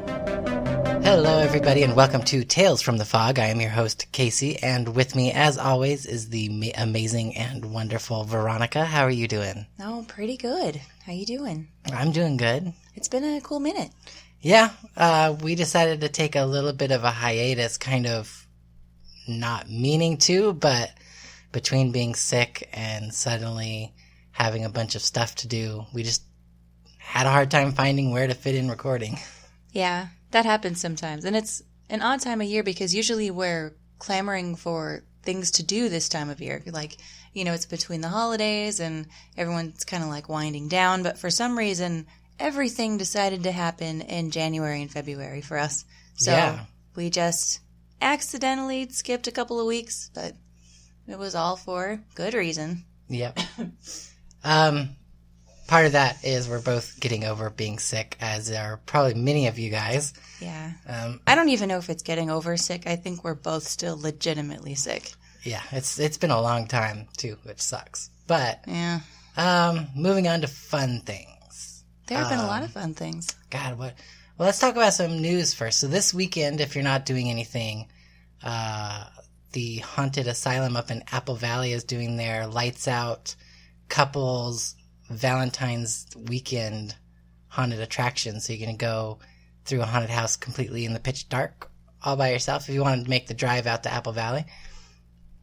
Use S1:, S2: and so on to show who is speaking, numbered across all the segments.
S1: Hello, everybody, and welcome to Tales from the Fog. I am your host, Casey, and with me, as always, is the amazing and wonderful Veronica. How are you doing?
S2: Oh, pretty good. How you doing?
S1: I'm doing good.
S2: It's been a cool minute.
S1: Yeah, we decided to take a little bit of a hiatus, kind of not meaning to, but between being sick and suddenly having a bunch of stuff to do, we just had a hard time finding where to fit in recording.
S2: Yeah, that happens sometimes. And it's an odd time of year because usually we're clamoring for things to do this time of year. Like, you know, it's between the holidays and everyone's kind of like winding down. But for some reason, everything decided to happen in January and February for us. So we just accidentally skipped a couple of weeks, but it was all for good reason.
S1: Yep. Part of that is we're both getting over being sick, as are probably many of you guys.
S2: Yeah. I don't even know if it's getting over sick. I think we're both still legitimately sick.
S1: Yeah, it's been a long time, too, which sucks. But,
S2: yeah.
S1: Moving on to fun things.
S2: There have been a lot of fun things.
S1: God, what? Well, let's talk about some news first. So this weekend, if you're not doing anything, the Haunted Asylum up in Apple Valley is doing their Lights Out couples Valentine's weekend haunted attraction. So you're going to go through a haunted house completely in the pitch dark all by yourself if you wanted to make the drive out to Apple Valley.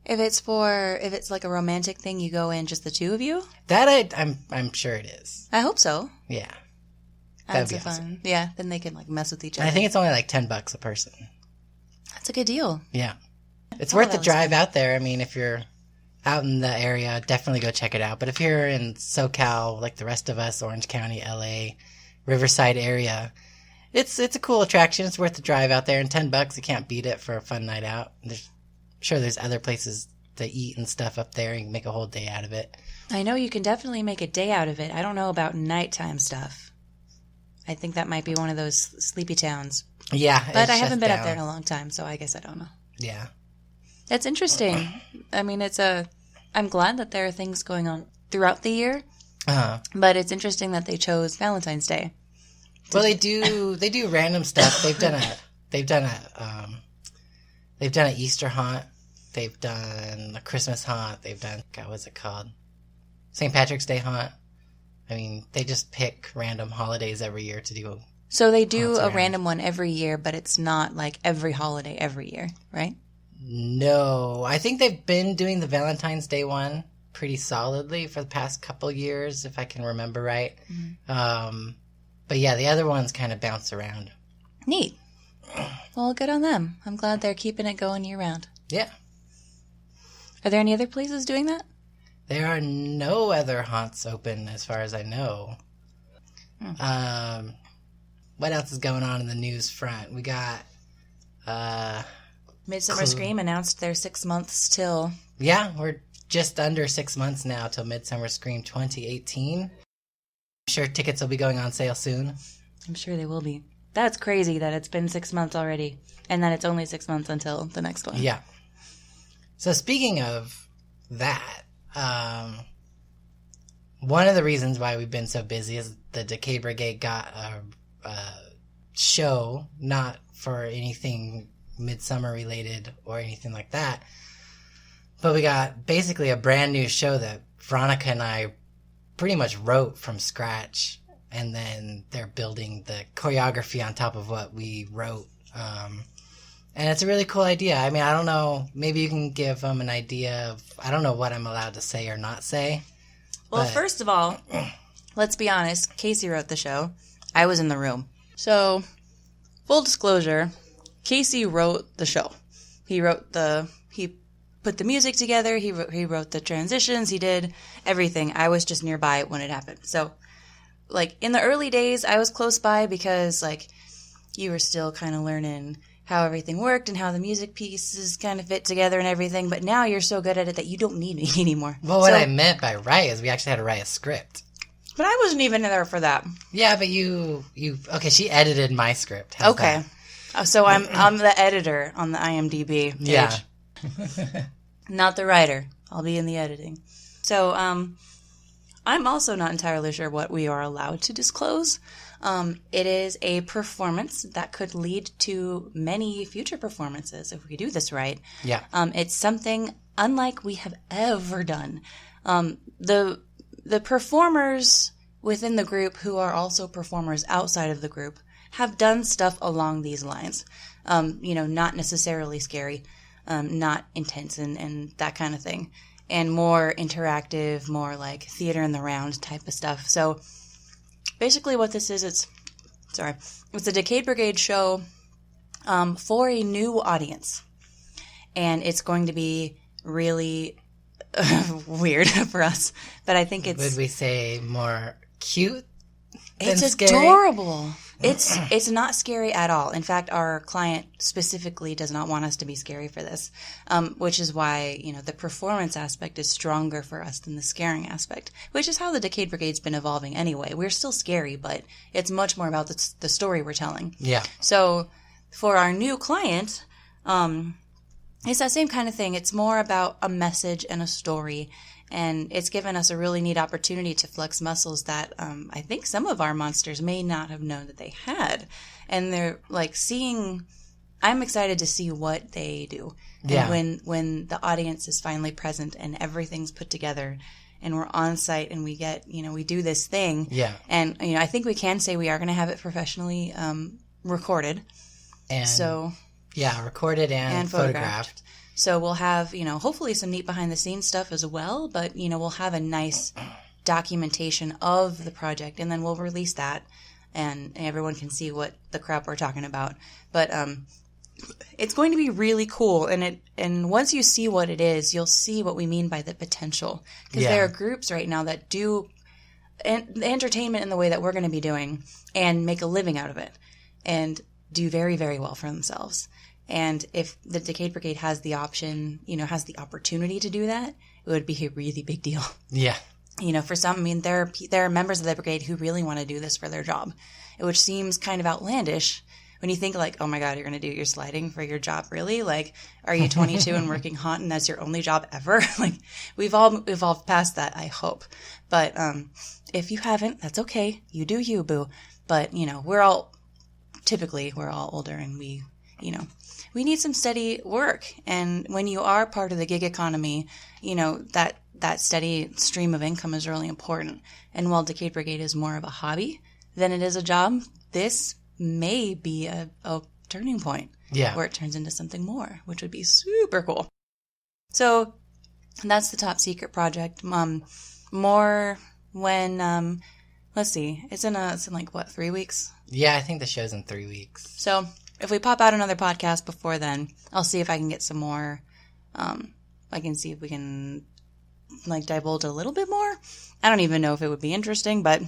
S2: If it's like a romantic thing, you go in just the two of you?
S1: That I'm sure it is.
S2: I hope so.
S1: Yeah.
S2: That'd be fun. Yeah, then they can like mess with each other.
S1: I think it's only like $10 a person.
S2: That's a good deal.
S1: Yeah. It's worth the drive out there. I mean, if you're out in the area, definitely go check it out. But if you're in SoCal, like the rest of us, Orange County, LA, Riverside area, it's a cool attraction. It's worth the drive out there. And $10, you can't beat it for a fun night out. There's other places to eat and stuff up there. You can make a whole day out of it.
S2: I know you can definitely make a day out of it. I don't know about nighttime stuff. I think that might be one of those sleepy towns.
S1: Yeah.
S2: But I haven't been up there in a long time, so I guess I don't know.
S1: Yeah.
S2: That's interesting. I mean, I'm glad that there are things going on throughout the year.
S1: Uh-huh.
S2: But it's interesting that they chose Valentine's Day.
S1: Well, they do random stuff. They've done an Easter haunt. They've done a Christmas haunt. They've done, God, what's it called? St. Patrick's Day haunt. I mean, they just pick random holidays every year to do.
S2: So they do a random one every year, but it's not like every holiday every year, right?
S1: No. I think they've been doing the Valentine's Day one pretty solidly for the past couple years, if I can remember right. Mm-hmm. But yeah, the other ones kind of bounce around.
S2: Neat. Well, good on them. I'm glad they're keeping it going year round.
S1: Yeah.
S2: Are there any other places doing that?
S1: There are no other haunts open as far as I know. What else is going on in the news front? We got
S2: Midsummer Scream announced their 6 months till.
S1: Yeah, we're just under 6 months now till Midsummer Scream 2018. I'm sure tickets will be going on sale soon.
S2: I'm sure they will be. That's crazy that it's been 6 months already, and that it's only 6 months until the next one.
S1: Yeah. So speaking of that, one of the reasons why we've been so busy is the Decayed Brigade got a show, not for anything Midsummer related or anything like that, but we got basically a brand new show that Veronica and I pretty much wrote from scratch, and then they're building the choreography on top of what we wrote. And it's a really cool idea. I mean, I don't know. Maybe you can give them an idea of, I don't know what I'm allowed to say or not say.
S2: Well, first of all, let's be honest. Casey wrote the show. I was in the room. So, full disclosure, Casey wrote the show. He put the music together. He wrote the transitions. He did everything. I was just nearby when it happened. So, like, in the early days, I was close by because, like, you were still kind of learning how everything worked and how the music pieces kind of fit together and everything. But now you're so good at it that you don't need me anymore.
S1: Well, what I meant by write is we actually had to write a script.
S2: But I wasn't even there for that.
S1: Yeah, but you okay, she edited my script. How's
S2: okay. That? So I'm the editor on the IMDb page.
S1: Yeah.
S2: Not the writer. I'll be in the editing. So I'm also not entirely sure what we are allowed to disclose. It is a performance that could lead to many future performances if we do this right.
S1: Yeah.
S2: It's something unlike we have ever done. The performers within the group who are also performers outside of the group have done stuff along these lines. Not necessarily scary, not intense and that kind of thing, and more interactive, more like theater in the round type of stuff. So basically what this is, it's a Decayed Brigade show for a new audience. And it's going to be really weird for us. But I think it's...
S1: Would we say more cute than
S2: It's
S1: scary?
S2: adorable. It's not scary at all. In fact, our client specifically does not want us to be scary for this, which is why, the performance aspect is stronger for us than the scaring aspect, which is how the Decayed Brigade's been evolving anyway. We're still scary, but it's much more about the story we're telling.
S1: Yeah.
S2: So for our new client, it's that same kind of thing. It's more about a message and a story. And it's given us a really neat opportunity to flex muscles that I think some of our monsters may not have known that they had. And they're like I'm excited to see what they do.
S1: Yeah.
S2: And when the audience is finally present and everything's put together and we're on site and we get, we do this thing.
S1: Yeah.
S2: And, I think we can say we are going to have it professionally recorded.
S1: And
S2: so...
S1: Yeah, recorded and photographed.
S2: So we'll have, hopefully some neat behind the scenes stuff as well, but, we'll have a nice documentation of the project and then we'll release that and everyone can see what the crap we're talking about. But it's going to be really cool. And once you see what it is, you'll see what we mean by the potential. Because there are groups right now that do entertainment in the way that we're going to be doing and make a living out of it and do very, very well for themselves. And if the Decayed Brigade has the option, has the opportunity to do that, it would be a really big deal.
S1: Yeah.
S2: For some, there are members of the brigade who really want to do this for their job, which seems kind of outlandish when you think like, oh my God, you're going to do your sliding for your job, really? Like, are you 22 and working hot and that's your only job ever? Like, we've all evolved past that, I hope. But if you haven't, that's okay. You do you, boo. But, we're all older and we need some steady work. And when you are part of the gig economy, that steady stream of income is really important. And while Decayed Brigade is more of a hobby than it is a job, this may be a turning point.
S1: Yeah.
S2: Where it turns into something more, which would be super cool. So that's the top secret project. More when, let's see, it's in 3 weeks?
S1: Yeah, I think the show's in 3 weeks.
S2: So if we pop out another podcast before then, I'll see if I can get some more. I can see if we can divulge a little bit more. I don't even know if it would be interesting, but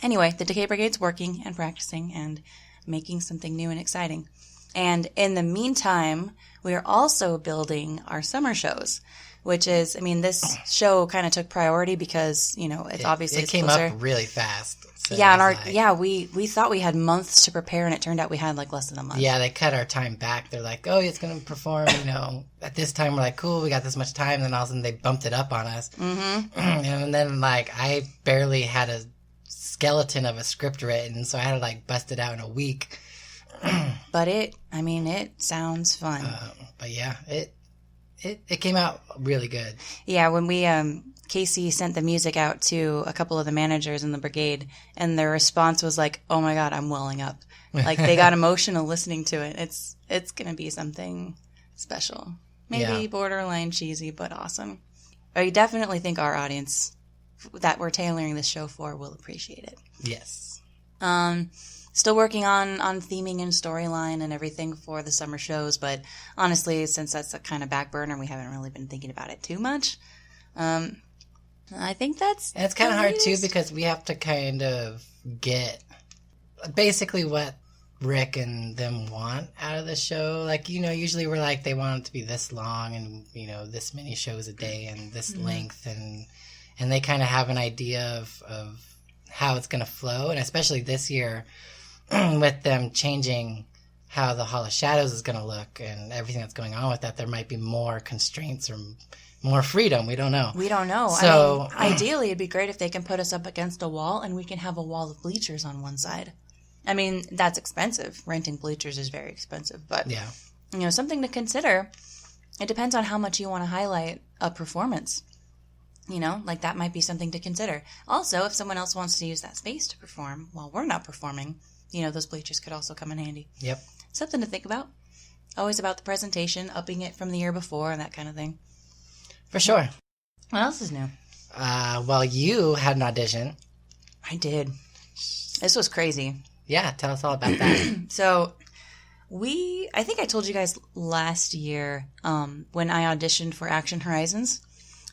S2: anyway, the Decayed Brigade's working and practicing and making something new and exciting. And in the meantime, we are also building our summer shows, which is, this show kind of took priority because, it
S1: came
S2: closer.
S1: up really fast. So
S2: yeah, we thought we had months to prepare, and it turned out we had less than a month.
S1: Yeah, they cut our time back. They're like, oh, it's going to perform, at this time. We're like, cool, we got this much time. And then all of a sudden they bumped it up on us. Mm-hmm. And then, I barely had a skeleton of a script written, so I had to, bust it out in a week.
S2: But it sounds fun.
S1: But yeah, it came out really good.
S2: Yeah, when we Casey sent the music out to a couple of the managers in the brigade, and their response was like, "Oh my God, I'm welling up!" They got emotional listening to it. It's gonna be something special, maybe borderline cheesy, but awesome. I definitely think our audience that we're tailoring this show for will appreciate it.
S1: Yes.
S2: Still working on theming and storyline and everything for the summer shows, but honestly, since that's a kind of back burner, we haven't really been thinking about it too much. I think that's...
S1: And it's kind of hard, too, because we have to kind of get basically what Rick and them want out of the show. Usually we're they want it to be this long and, this many shows a day and this length. And they kind of have an idea of how it's going to flow. And especially this year with them changing how the Hall of Shadows is going to look and everything that's going on with that, there might be more constraints or more freedom. We don't know.
S2: We don't know.
S1: So,
S2: I mean, ideally, it'd be great if they can put us up against a wall and we can have a wall of bleachers on one side. I mean, that's expensive. Renting bleachers is very expensive. But,
S1: yeah.
S2: You know, something to consider. It depends on how much you want to highlight a performance. You know, like that might be something to consider. Also, if someone else wants to use that space to perform while we're not performing, you know, those bleachers could also come in handy.
S1: Yep.
S2: Something to think about. Always about the presentation, upping it from the year before and that kind of thing.
S1: For sure.
S2: What else is new?
S1: Well, you had an audition.
S2: I did. This was crazy.
S1: Yeah, tell us all about that.
S2: So, I think I told you guys last year when I auditioned for Action Horizons.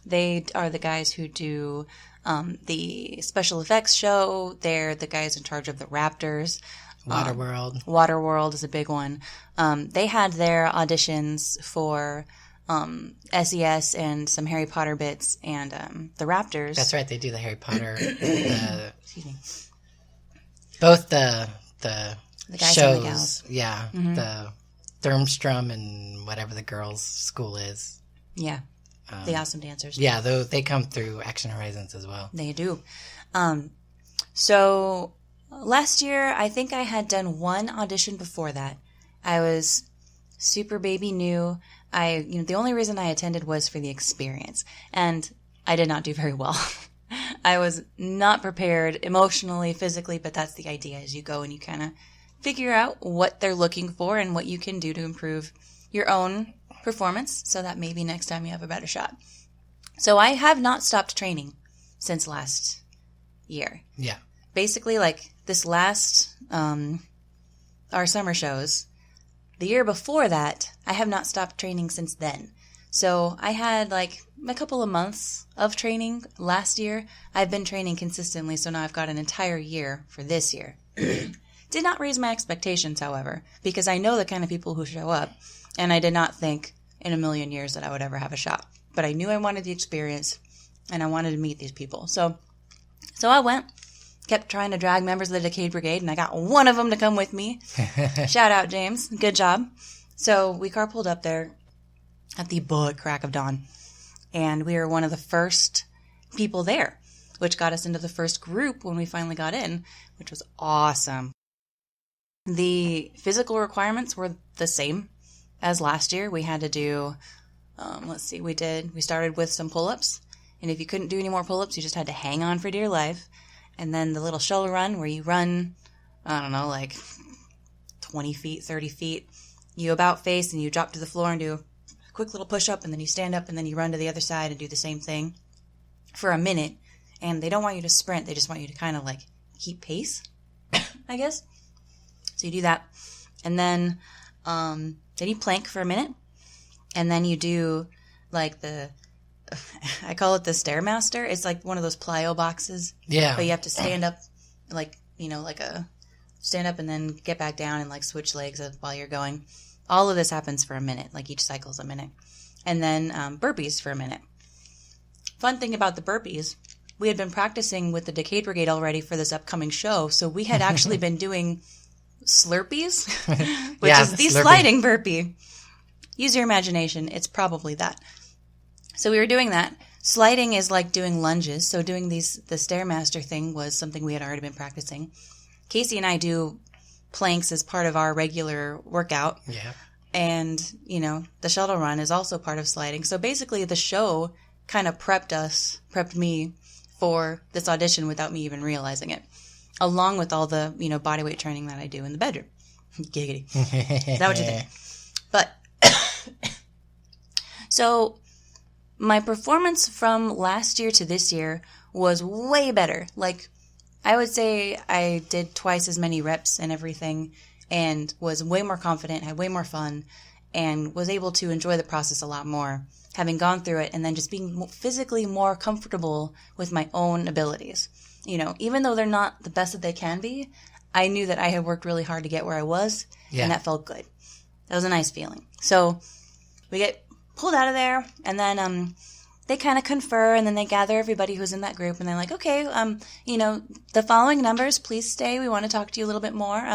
S2: They are the guys who do the special effects show. They're the guys in charge of the Raptors.
S1: Waterworld.
S2: Waterworld is a big one. They had their auditions for SES and some Harry Potter bits and the Raptors.
S1: That's right. They do the Harry Potter.
S2: Excuse me.
S1: Both the
S2: guys
S1: shows.
S2: and the gals.
S1: Yeah. Mm-hmm. The Durmstrom and whatever the girls' school is.
S2: Yeah. The Awesome Dancers.
S1: Yeah, they come through Action Horizons as well.
S2: They do. So last year, I think I had done one audition before that. I was super baby new. The only reason I attended was for the experience, and I did not do very well. I was not prepared emotionally, physically, but that's the idea. Is you go and you kind of figure out what they're looking for and what you can do to improve your own performance so that maybe next time you have a better shot. So I have not stopped training since last year.
S1: Yeah.
S2: Basically, like this last, our summer shows, the year before that, I have not stopped training since then. So I had like a couple of months of training last year. I've been training consistently, so now I've got an entire year for this year. Did not raise my expectations, however, because I know the kind of people who show up, and I did not think in a million years that I would ever have a shot. But I knew I wanted the experience, and I wanted to meet these people. So I went, kept trying to drag members of the Decayed Brigade, and I got one of them to come with me. Shout out, James. Good job. So we carpooled up there at the bullet crack of dawn, and we were one of the first people there, which got us into the first group when we finally got in, which was awesome. The physical requirements were the same as last year. We had to do, we started with some pull-ups, and if you couldn't do any more pull-ups, you just had to hang on for dear life. And then the little shuttle run where you run, I don't know, like 20 feet, 30 feet. You about face and you drop to the floor and do a quick little push-up, and then you stand up and then you run to the other side and do the same thing for a minute. And they don't want you to sprint. They just want you to kind of like keep pace, I guess. So you do that. And then you plank for a minute. And then you do like I call it the Stairmaster. It's like one of those plyo boxes.
S1: Yeah.
S2: But you have to stand up stand up and then get back down and like switch legs while you're going. All of this happens for a minute. Like each cycle is a minute. And then burpees for a minute. Fun thing about the burpees, we had been practicing with the Decayed Brigade already for this upcoming show. So we had actually been doing Slurpees, which is the sliding burpee. Use your imagination. It's probably that. So we were doing that. Sliding is like doing lunges. So doing the Stairmaster thing was something we had already been practicing. Casey and I do planks as part of our regular workout.
S1: Yeah.
S2: And, the shuttle run is also part of sliding. So basically the show kind of prepped me for this audition without me even realizing it. Along with all the, bodyweight training that I do in the bedroom. Giggity. Is that what you think? But, so, my performance from last year to this year was way better. Like, I would say I did twice as many reps and everything, and was way more confident, had way more fun, and was able to enjoy the process a lot more, having gone through it, and then just being physically more comfortable with my own abilities. Even though they're not the best that they can be, I knew that I had worked really hard to get where I was, and that felt good. That was a nice feeling. So we get pulled out of there, and then they kind of confer, and then they gather everybody who's in that group, and they're like, okay, the following numbers, please stay. We want to talk to you a little bit more.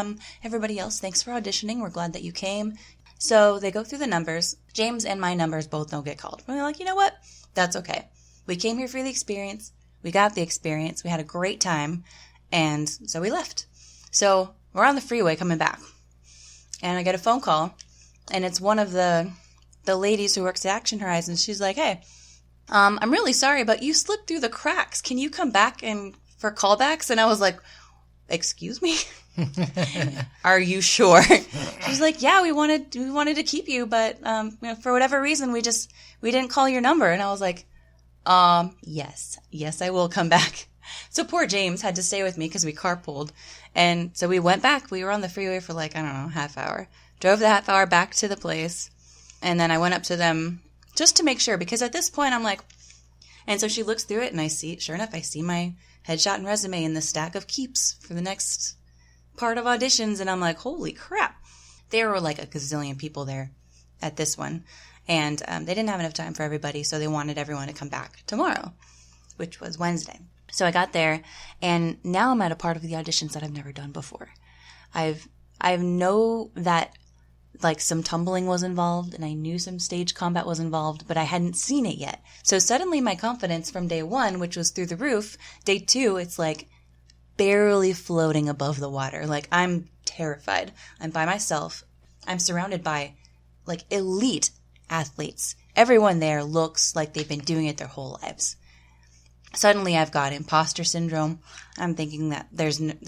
S2: Everybody else, thanks for auditioning. We're glad that you came. So they go through the numbers. James and my numbers both don't get called. And we're like, you know what? That's okay. We came here for the experience. We got the experience. We had a great time. And so we left. So we're on the freeway coming back. And I get a phone call, and it's one of the ladies who works at Action Horizons. She's like, hey, I'm really sorry, but you slipped through the cracks. Can you come back for callbacks? And I was like, excuse me? Are you sure? She's like, yeah, we wanted to keep you, but for whatever reason, we didn't call your number. And I was like, yes, I will come back. So poor James had to stay with me because we carpooled. And so we went back. We were on the freeway for half hour. Drove the half hour back to the place. And then I went up to them just to make sure, because at this point I'm like, and so she looks through it, and sure enough, I see my headshot and resume in the stack of keeps for the next part of auditions. And I'm like, holy crap. There were like a gazillion people there at this one. And they didn't have enough time for everybody, so they wanted everyone to come back tomorrow, which was Wednesday. So I got there, and now I'm at a part of the auditions that I've never done before. I know that some tumbling was involved, and I knew some stage combat was involved, but I hadn't seen it yet. So suddenly my confidence from day one, which was through the roof, day two, it's barely floating above the water. I'm terrified. I'm by myself. I'm surrounded by elite athletes. Everyone there looks like they've been doing it their whole lives. Suddenly I've got imposter syndrome. I'm thinking that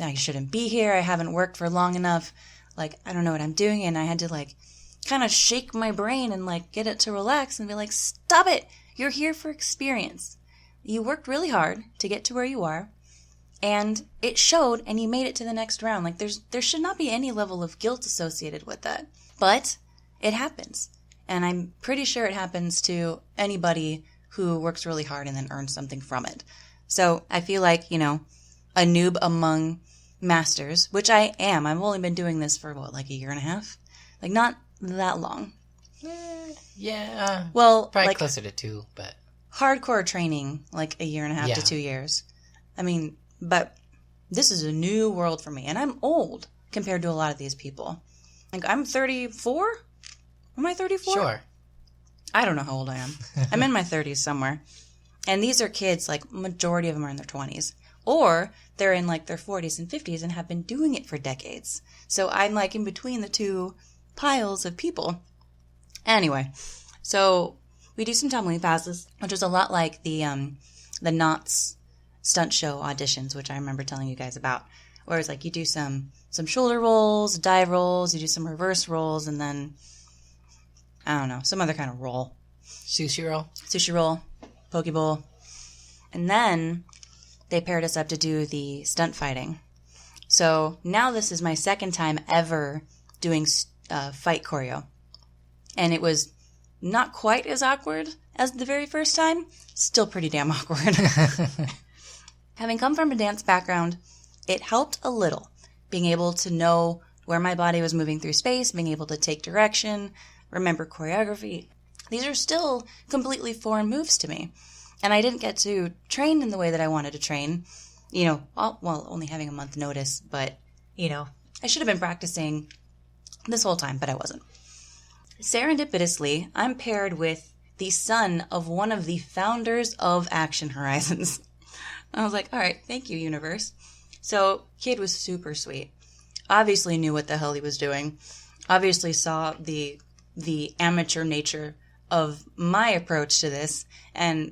S2: I shouldn't be here. I haven't worked for long enough. I don't know what I'm doing. And I had to kind of shake my brain and get it to relax and be like, stop it. You're here for experience. You worked really hard to get to where you are, and it showed, and you made it to the next round. There should not be any level of guilt associated with that, but it happens. And I'm pretty sure it happens to anybody who works really hard and then earns something from it. So I feel like, a noob among masters, which I am. I've only been doing this for a year and a half? Not that long.
S1: Yeah.
S2: Well,
S1: probably closer to 2, but
S2: hardcore training, a year and a half to 2 years. I mean, but this is a new world for me, and I'm old compared to a lot of these people. I'm 34? Am I 34?
S1: Sure.
S2: I don't know how old I am. I'm in my 30s somewhere. And these are kids, majority of them are in their 20s. Or they're in their 40s and 50s and have been doing it for decades. So I'm in between the two piles of people. Anyway, so we do some tumbling passes, which is a lot like the Knott's stunt show auditions, which I remember telling you guys about. Whereas you do some shoulder rolls, dive rolls, you do some reverse rolls, and then I don't know, some other kind of roll.
S1: Sushi roll,
S2: poke bowl. And then they paired us up to do the stunt fighting. So now this is my second time ever doing fight choreo. And it was not quite as awkward as the very first time. Still pretty damn awkward. Having come from a dance background, it helped a little. Being able to know where my body was moving through space, being able to take direction, remember choreography. These are still completely foreign moves to me. And I didn't get to train in the way that I wanted to train, only having a month notice, but, I should have been practicing this whole time, but I wasn't. Serendipitously, I'm paired with the son of one of the founders of Action Horizons. I was like, all right, thank you, universe. So, kid was super sweet. Obviously knew what the hell he was doing. Obviously saw the amateur nature of my approach to this, and,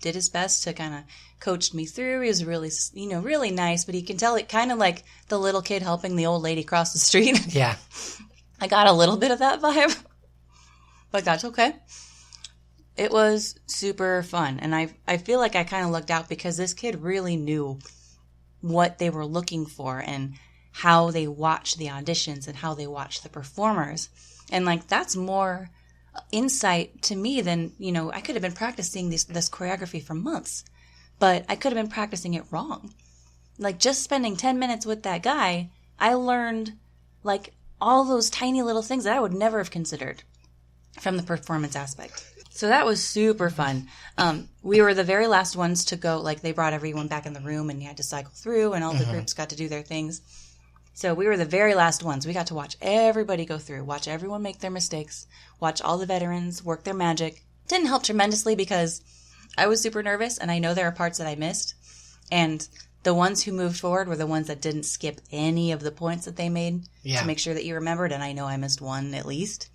S2: did his best to kind of coach me through. He was really, really nice, but you can tell it kind of like the little kid helping the old lady cross the street.
S1: Yeah.
S2: I got a little bit of that vibe, but that's okay. It was super fun, and I feel like I kind of lucked out because this kid really knew what they were looking for and how they watched the auditions and how they watched the performers. And, that's more insight to me than, I could have been practicing this choreography for months, but I could have been practicing it wrong. Just spending 10 minutes with that guy, I learned, all those tiny little things that I would never have considered from the performance aspect. So that was super fun. We were the very last ones to go. Like, they brought everyone back in the room and you had to cycle through and all the groups got to do their things. So we were the very last ones. We got to watch everybody go through, watch everyone make their mistakes, watch all the veterans work their magic. Didn't help tremendously because I was super nervous and I know there are parts that I missed. And the ones who moved forward were the ones that didn't skip any of the points that they made to make sure that you remembered. And I know I missed one at least.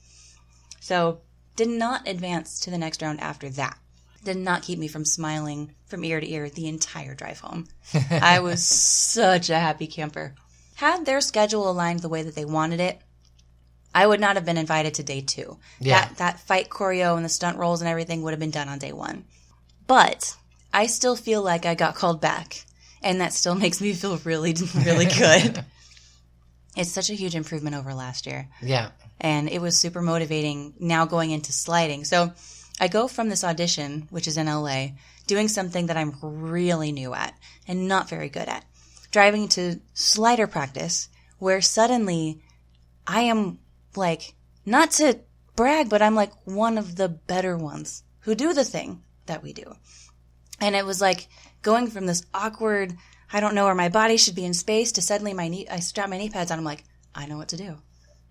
S2: So did not advance to the next round after that. Did not keep me from smiling from ear to ear the entire drive home. I was such a happy camper. Had their schedule aligned the way that they wanted it, I would not have been invited to day 2.
S1: Yeah.
S2: That fight choreo and the stunt rolls and everything would have been done on day 1. But I still feel like I got called back, and that still makes me feel really, really good. It's such a huge improvement over last year.
S1: Yeah.
S2: And it was super motivating now going into sliding. So I go from this audition, which is in LA, doing something that I'm really new at and not very good at. Driving to slider practice, where suddenly I am like, not to brag, but I'm like one of the better ones who do the thing that we do. And it was like going from this awkward, I don't know where my body should be in space, to suddenly I strap my knee pads on. I'm like, I know what to do.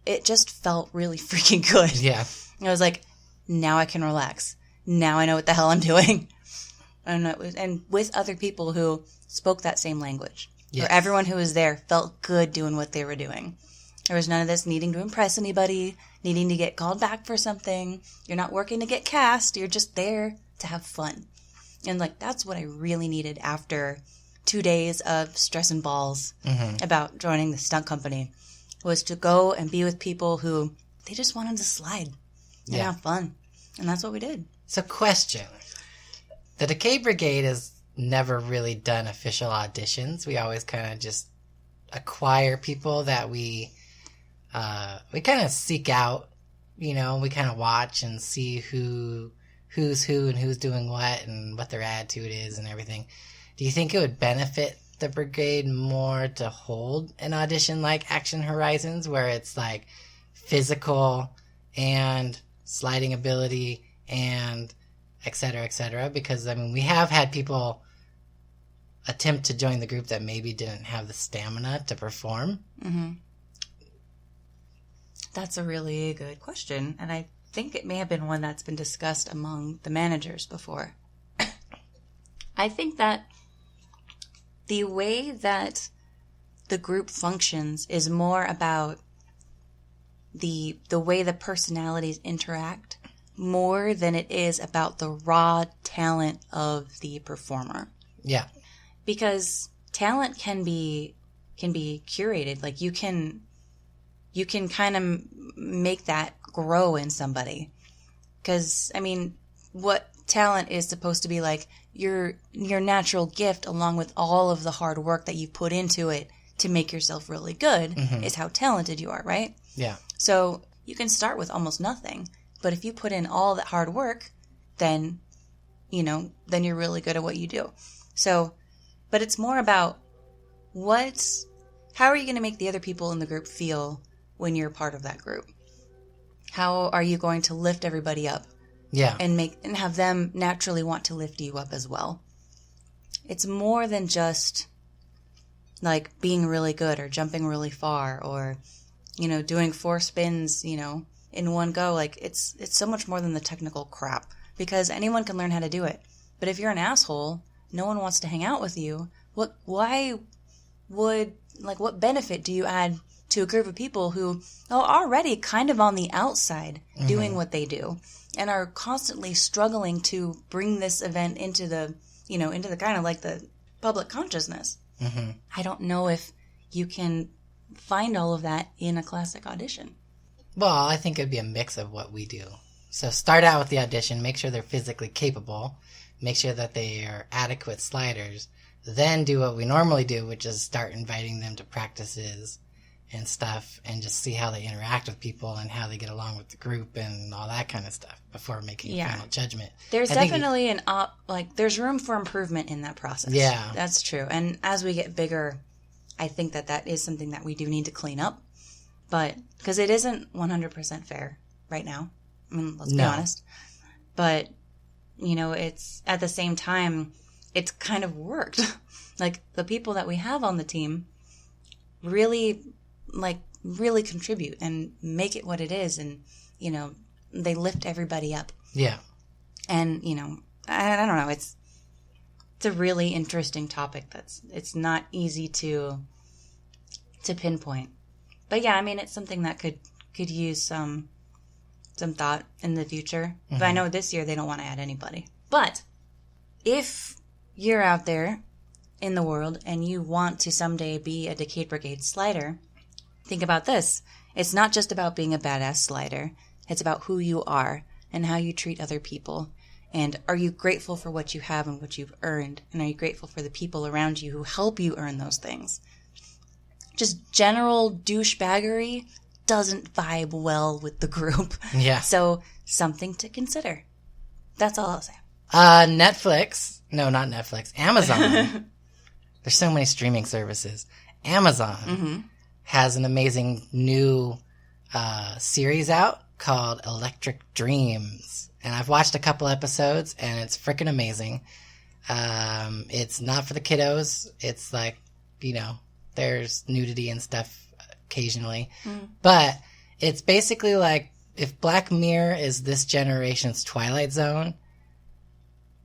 S2: It just felt really freaking good.
S1: Yeah.
S2: I was like, now I can relax. Now I know what the hell I'm doing. And with other people who spoke that same language.
S1: Yes.
S2: Where everyone who was there felt good doing what they were doing. There was none of this needing to impress anybody, needing to get called back for something. You're not working to get cast. You're just there to have fun. And like, that's what I really needed after 2 days of stress and balls about joining the stunt company, was to go and be with people who they just wanted to slide and have fun. And that's what we did.
S1: So question. The Decayed Brigade has never really done official auditions. We always kind of just acquire people that we kind of seek out, you know, we kind of watch and see who's who and who's doing what and what their attitude is and everything. Do you think it would benefit the brigade more to hold an audition like Action Horizons, where it's like physical and sliding ability and et cetera, because I mean, we have had people attempt to join the group that maybe didn't have the stamina to perform.
S2: That's a really good question, and I think it may have been one that's been discussed among the managers before. I think that the way that the group functions is more about the way the personalities interact more than it is about the raw talent of the performer.
S1: Yeah.
S2: Because talent can be curated. Like, you can kind of make that grow in somebody. Because, I mean, what talent is supposed to be like your natural gift, along with all of the hard work that you put into it to make yourself really good, is how talented you are, right?
S1: Yeah.
S2: So you can start with almost nothing. But if you put in all that hard work, then, then you're really good at what you do. So, but it's more about how are you going to make the other people in the group feel when you're part of that group? How are you going to lift everybody up?
S1: Yeah.
S2: And have them naturally want to lift you up as well. It's more than just like being really good or jumping really far or, doing 4 spins, in one go. Like, it's so much more than the technical crap, because anyone can learn how to do it. But if you're an asshole, no one wants to hang out with you. What benefit do you add to a group of people who are already kind of on the outside doing what they do and are constantly struggling to bring this event into the kind of like the public consciousness? I don't know if you can find all of that in a classic audition.
S1: Well, I think it'd be a mix of what we do. So start out with the audition, make sure they're physically capable, make sure that they are adequate sliders, then do what we normally do, which is start inviting them to practices and stuff and just see how they interact with people and how they get along with the group and all that kind of stuff before making a final judgment.
S2: There's definitely there's room for improvement in that process.
S1: Yeah.
S2: That's true. And as we get bigger, I think that is something that we do need to clean up. But because it isn't 100% fair right now. I mean, let's be honest. But, it's at the same time, it's kind of worked. Like, the people that we have on the team really contribute and make it what it is. And, they lift everybody up.
S1: Yeah.
S2: And, I don't know. It's a really interesting topic. It's not easy to pinpoint. But yeah, I mean, it's something that could use some thought in the future. Mm-hmm. But I know this year they don't want to add anybody. But if you're out there in the world and you want to someday be a Decayed Brigade slider, think about this. It's not just about being a badass slider. It's about who you are and how you treat other people. And are you grateful for what you have and what you've earned? And are you grateful for the people around you who help you earn those things? Just general douchebaggery doesn't vibe well with the group.
S1: Yeah.
S2: So, something to consider. That's all I'll say.
S1: Netflix. No, not Netflix. Amazon. There's so many streaming services. Amazon has an amazing new series out called Electric Dreams. And I've watched a couple episodes, and it's freaking amazing. It's not for the kiddos. It's like, there's nudity and stuff occasionally. But it's basically like if Black Mirror is this generation's Twilight Zone,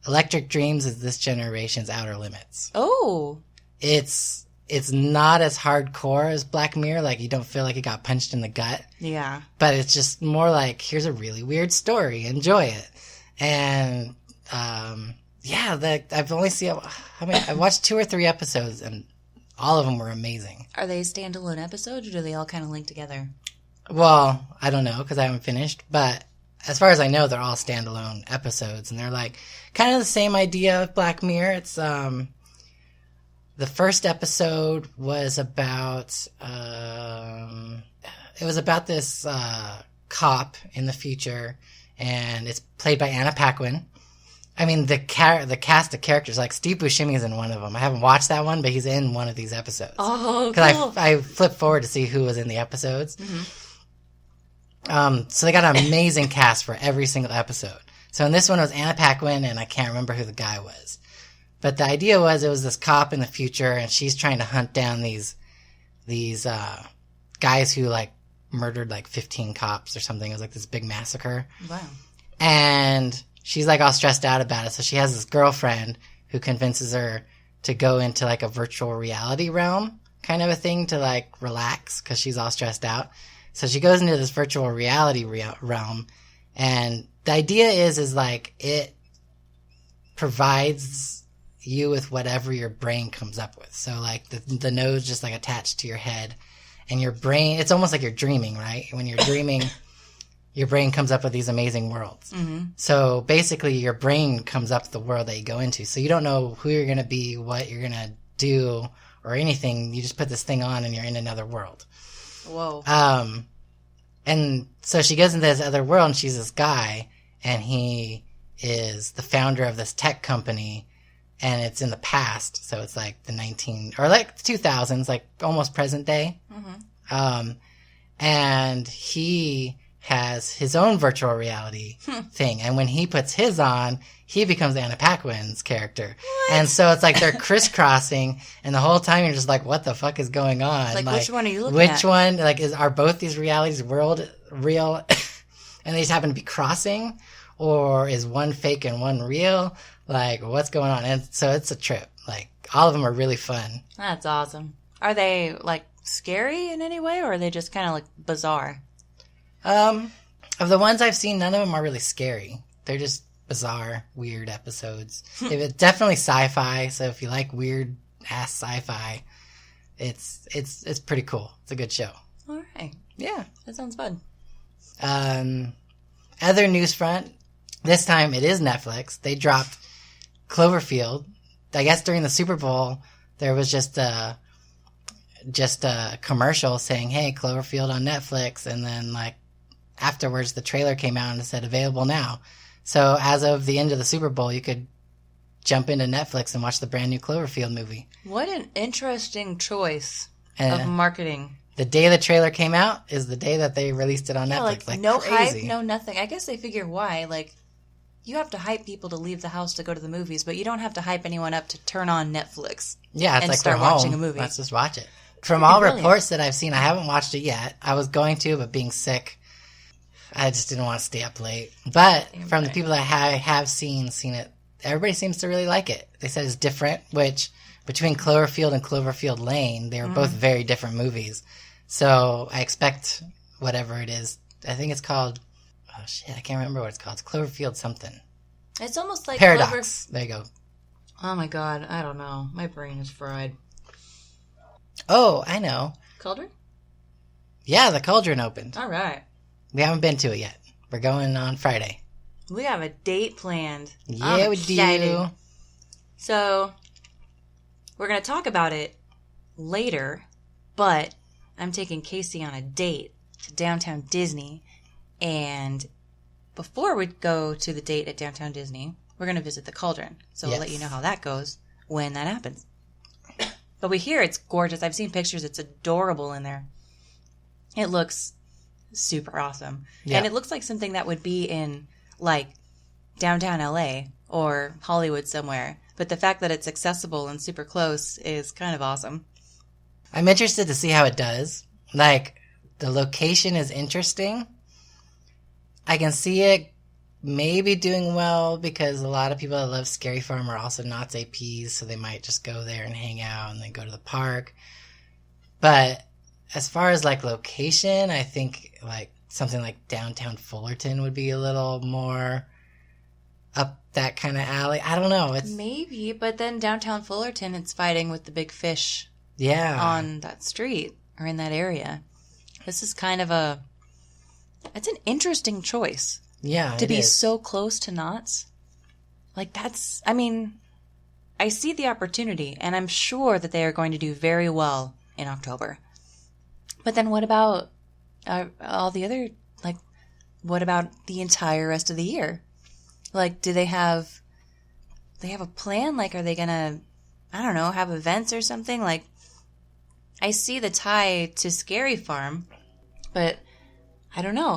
S1: Electric Dreams is this generation's Outer Limits.
S2: Oh.
S1: It's not as hardcore as Black Mirror. Like, you don't feel like you got punched in the gut.
S2: Yeah.
S1: But it's just more like, here's a really weird story. Enjoy it. And, I've only seen, I watched 2 or 3 episodes, and all of them were amazing.
S2: Are they standalone episodes, or do they all kind of link together?
S1: Well, I don't know, because I haven't finished. But as far as I know, they're all standalone episodes. And they're like, kind of the same idea of Black Mirror. It's, the first episode was about, this cop in the future, and it's played by Anna Paquin. I mean, the cast of characters, like Steve Buscemi is in one of them. I haven't watched that one, but he's in one of these episodes.
S2: Oh, cool.
S1: Because I flipped forward to see who was in the episodes. Mm-hmm. So they got an amazing cast for every single episode. So in this one, it was Anna Paquin, and I can't remember who the guy was. But the idea was it was this cop in the future, and she's trying to hunt down these guys who, like, murdered, like, 15 cops or something. It was, like, this big massacre.
S2: Wow.
S1: And she's, like, all stressed out about it. So she has this girlfriend who convinces her to go into, like, a virtual reality realm kind of a thing to, like, relax because she's all stressed out. So she goes into this virtual reality realm. And the idea is like, it provides you with whatever your brain comes up with. So, like, the nose just, like, attached to your head. And your brain, it's almost like you're dreaming, right? When you're dreaming, your brain comes up with these amazing worlds. Mm-hmm. So basically your brain comes up with the world that you go into. So you don't know who you're going to be, what you're going to do, or anything. You just put this thing on and you're in another world.
S2: Whoa.
S1: And so she goes into this other world, and she's this guy, and he is the founder of this tech company, and it's in the past. So it's like the 2000s, like almost present day. Mm-hmm. And he has his own virtual reality thing. And when he puts his on, he becomes Anna Paquin's character. What? And so it's like they're crisscrossing, and the whole time you're just like, what the fuck is going on?
S2: Like which one are you looking at?
S1: Which one, like, are both these realities real? And they just happen to be crossing? Or is one fake and one real? Like, what's going on? And so it's a trip. Like, all of them are really fun.
S2: That's awesome. Are they, like, scary in any way, or are they just kind of, like, bizarre?
S1: Of the ones I've seen, none of them are really scary. They're just bizarre, weird episodes. It's definitely sci-fi, so if you like weird-ass sci-fi, it's pretty cool. It's a good show.
S2: All right.
S1: Yeah.
S2: That sounds fun.
S1: Other news front, this time it is Netflix. They dropped Cloverfield. I guess during the Super Bowl, there was just a commercial saying, hey, Cloverfield on Netflix. And then, like, afterwards, the trailer came out and it said available now. So as of the end of the Super Bowl, you could jump into Netflix and watch the brand new Cloverfield movie.
S2: What an interesting choice of marketing.
S1: The day the trailer came out is the day that they released it on Netflix. Like
S2: no
S1: crazy.
S2: hype, no nothing. I guess they figure why. Like, you have to hype people to leave the house to go to the movies, but you don't have to hype anyone up to turn on Netflix.
S1: Yeah, it's
S2: and
S1: like
S2: start
S1: we're home.
S2: watching a movie.
S1: Let's just watch it. From all
S2: brilliant.
S1: reports that I've seen, I haven't watched it yet. I was going to, but being sick, I just didn't want to stay up late. But from the people that have seen it, everybody seems to really like it. They said it's different, which between Cloverfield and Cloverfield Lane, they were both very different movies. So I expect whatever it is. I think it's called, oh shit, I can't remember what it's called. It's Cloverfield something.
S2: It's almost like
S1: Paradox. There you go.
S2: Oh my god, I don't know. My brain is fried.
S1: Oh, I know.
S2: Cauldron?
S1: Yeah, the Cauldron opened.
S2: All right.
S1: We haven't been to it yet. We're going on Friday.
S2: We have a date planned.
S1: Yeah, we do.
S2: So, we're going to talk about it later, but I'm taking Casey on a date to downtown Disney, and before we go to the date at downtown Disney, we're going to visit the Cauldron. So we'll let you know how that goes when that happens. But we hear it's gorgeous. I've seen pictures. It's adorable in there. It looks super awesome.
S1: Yeah.
S2: And it looks like something that would be in, like, downtown LA or Hollywood somewhere. But the fact that it's accessible and super close is kind of awesome.
S1: I'm interested to see how it does. Like, the location is interesting. I can see it maybe doing well because a lot of people that love Scary Farm are also Knott's APs, so they might just go there and hang out and then go to the park. But as far as like location, I think like something like downtown Fullerton would be a little more up that kind of alley. I don't know. It's
S2: Maybe, but then downtown Fullerton, it's fighting with the big fish
S1: yeah
S2: on that street or in that area. This is kind of it's an interesting choice.
S1: Yeah,
S2: to
S1: it
S2: be
S1: is.
S2: so close to Knott's. Like that's, I mean, I see the opportunity and I'm sure that they are going to do very well in October. But then what about all the other, like, what about the entire rest of the year? Like, do they have a plan? Like, are they going to, I don't know, have events or something? Like, I see the tie to Scary Farm, but I don't know.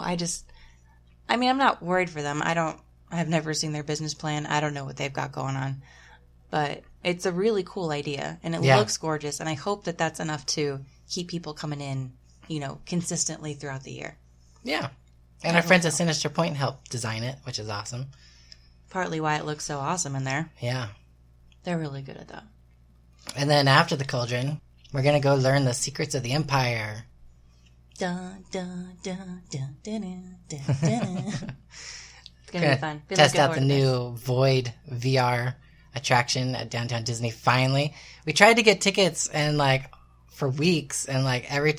S2: I mean, I'm not worried for them. I've never seen their business plan. I don't know what they've got going on. But it's a really cool idea, and it looks gorgeous, and I hope that that's enough to keep people coming in, consistently throughout the year.
S1: Yeah. And our friends at Sinister Point helped design it, which is awesome.
S2: Partly why it looks so awesome in there.
S1: Yeah.
S2: They're really good at that.
S1: And then after the Cauldron, we're going to go learn the secrets of the Empire.
S2: Dun, dun, dun, dun, dun, dun, dun, dun. It's going to be fun.
S1: Test out the new Void VR attraction at Downtown Disney finally. We tried to get tickets and for weeks, and every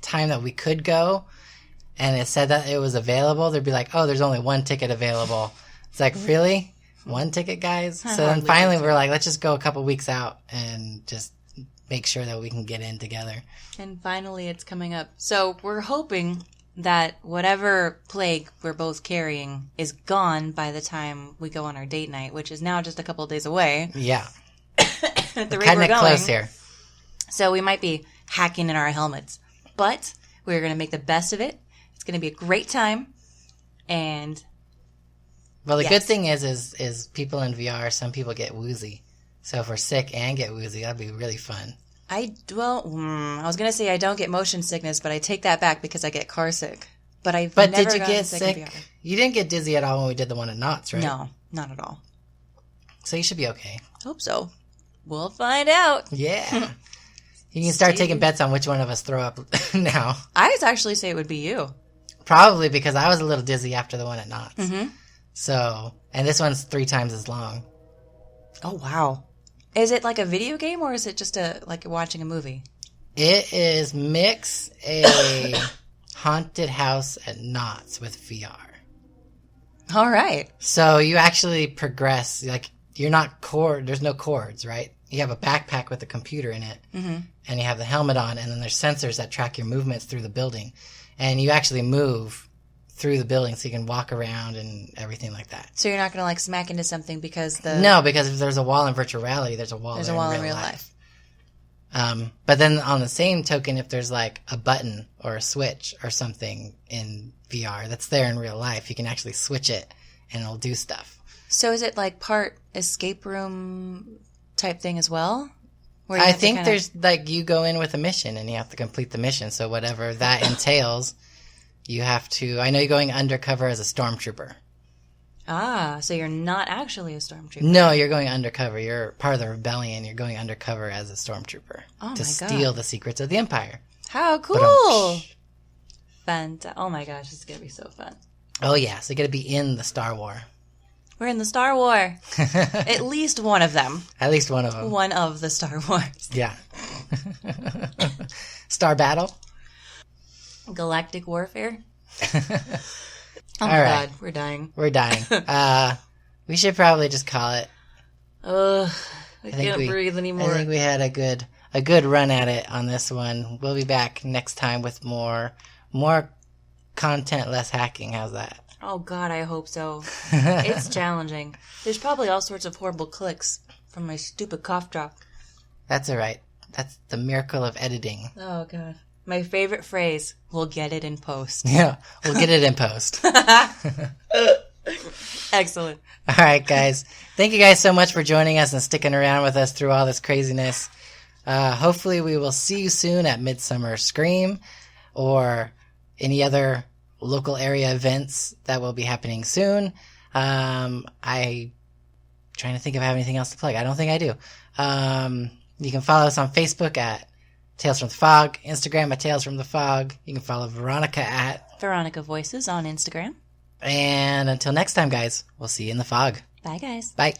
S1: time that we could go and it said that it was available, they'd be like, oh, there's only one ticket available. It's like, really? One ticket, guys? So then finally we're like, let's just go a couple weeks out and just make sure that we can get in together.
S2: And finally it's coming up. So we're hoping that whatever plague we're both carrying is gone by the time we go on our date night, which is now just a couple of days away.
S1: Yeah.
S2: At the
S1: we're
S2: rate we're
S1: cutting it
S2: going.
S1: close here.
S2: So we might be hacking in our helmets. But we're going to make the best of it. It's going to be a great time. And
S1: well, the good thing is people in VR, some people get woozy. So if we're sick and get woozy, that'd be really fun.
S2: I was going to say I don't get motion sickness, but I take that back because I get car sick. But
S1: did you get sick? You didn't get dizzy at all when we did the one at Knott's, right?
S2: No, not at all.
S1: So you should be okay.
S2: Hope so. We'll find out.
S1: Yeah. You can start taking bets on which one of us throw up now.
S2: I would actually say it would be you.
S1: Probably because I was a little dizzy after the one at Knott's.
S2: Mm-hmm.
S1: So, and this one's 3 times as long.
S2: Oh, wow. Is it like a video game or is it just like watching a movie?
S1: It is mix a haunted house at Knott's with VR.
S2: All right.
S1: So you actually progress, you're not there's no cords, right? You have a backpack with a computer in it, and you have the helmet on, and then there's sensors that track your movements through the building. And you actually move through the building so you can walk around and everything like that.
S2: So you're not going to smack into something because
S1: No, because if there's a wall in virtual reality, there's a wall in real life. But then on the same token, if there's a button or a switch or something in VR that's there in real life, you can actually switch it and it'll do stuff.
S2: So is it like part escape room type thing as well? Where you
S1: I
S2: have to
S1: think
S2: kinda-
S1: there's like you go in with a mission and you have to complete the mission. So whatever that entails, you have to. I know you're going undercover as a stormtrooper.
S2: Ah, so you're not actually a stormtrooper.
S1: No, you're going undercover. You're part of the rebellion. You're going undercover as a stormtrooper
S2: Oh
S1: to
S2: my
S1: steal
S2: God.
S1: the secrets of the Empire.
S2: How cool! Oh my gosh, this is gonna be so fun.
S1: Oh yeah, so you got to be in the Star War.
S2: We're in the Star War. At least one of them.
S1: At least one of them.
S2: One of the Star Wars.
S1: Yeah. Star Battle.
S2: Galactic Warfare. Oh
S1: All
S2: my
S1: right.
S2: God, we're dying.
S1: We're dying. We should probably just call it.
S2: Ugh, I
S1: think
S2: can't breathe
S1: I
S2: anymore.
S1: think we had a good run at it on this one. We'll be back next time with more content, less hacking. How's that?
S2: Oh God, I hope so. It's challenging. There's probably all sorts of horrible clicks from my stupid cough drop.
S1: That's all right. That's the miracle of editing.
S2: Oh God. My favorite phrase, we'll get it in post.
S1: Yeah, we'll get it in post.
S2: Excellent.
S1: All right, guys. Thank you guys so much for joining us and sticking around with us through all this craziness. Hopefully we will see you soon at Midsummer Scream or any other local area events that will be happening soon. I trying to think if I have anything else to plug. I don't think I do. You can follow us on Facebook at Tales from the Fog, Instagram at Tales from the Fog. You can follow Veronica at
S2: Veronica Voices on Instagram.
S1: And until next time, guys, we'll see you in the fog.
S2: Bye, guys.
S1: Bye.